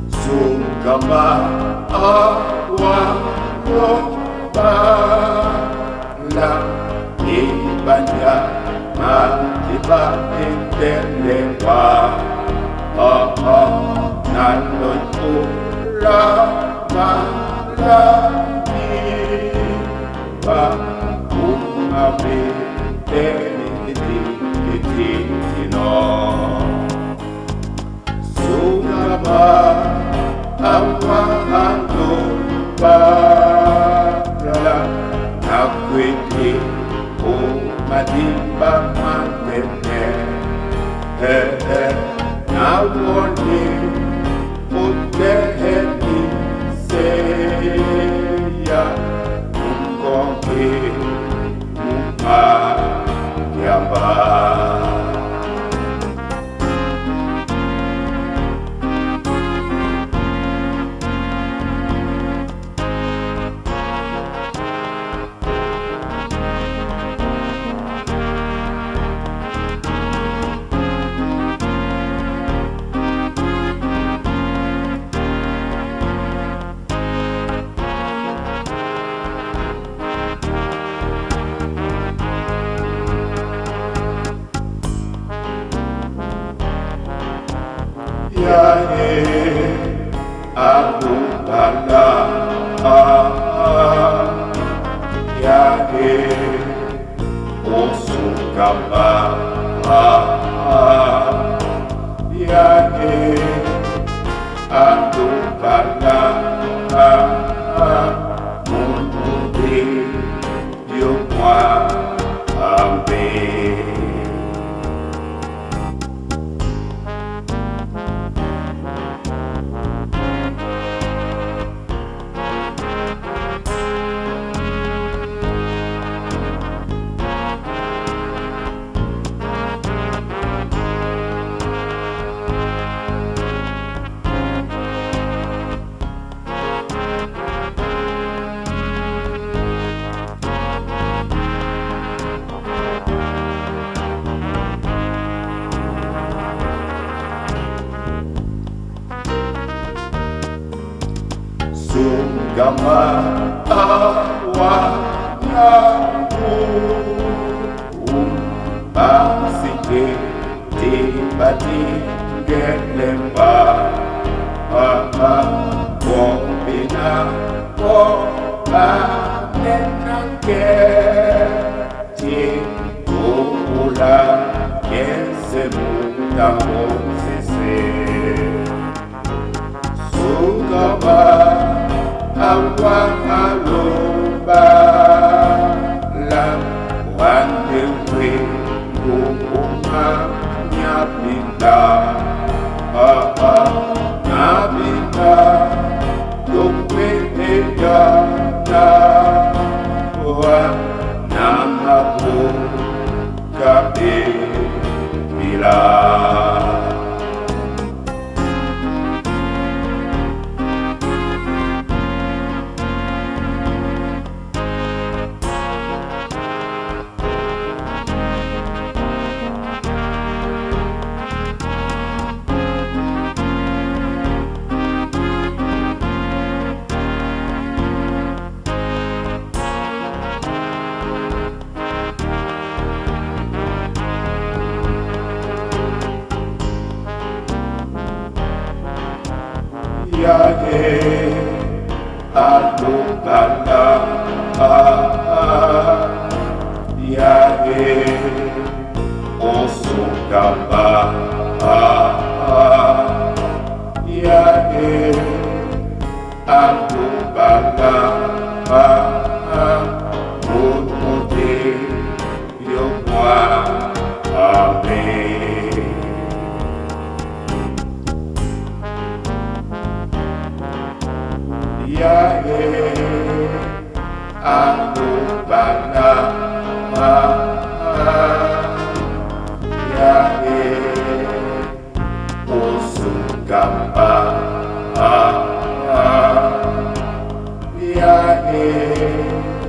Sunga awa Loba la ibanya matiba intelewa nandon ula malami ba umabe no Sunga awahando barala nakwete o madimba mantene nawone uteheni seya ungonge yamba aku bangga oh Sunga aku bangga mundi yo moi Sunga awa yaku basike tibati gelemba kombina koba nenake tikula kense muda mosese Sunga awa Loba la wandewe kuma nyapinda nyapinda dokwete jana wa namabu kabe bila Yae Osukaba Yae Abubaka Mututi Yokwa Amen. Yae Abubaka Yae Osukaba Yae